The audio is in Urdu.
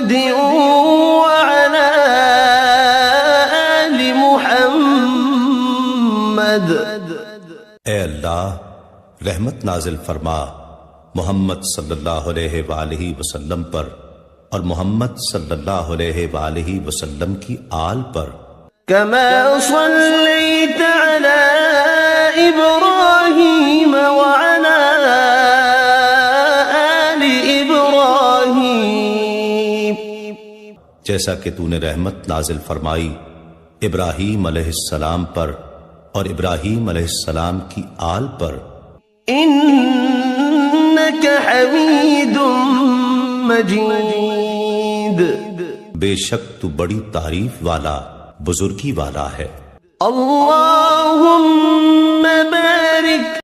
محمد وعلى آل محمد۔ اے اللہ رحمت نازل فرما محمد صلی اللہ علیہ وآلہ وسلم پر اور محمد صلی اللہ علیہ وآلہ وسلم کی آل پر۔ كما صليت على إبراهيم وعلى آل إبراهيم، جیسا کہ تو نے رحمت نازل فرمائی ابراہیم علیہ السلام پر اور ابراہیم علیہ السلام کی آل پر۔ إنك حميد مجيد، بے شک تو بڑی تعریف والا بزرگی والا ہے۔ اللهم بارك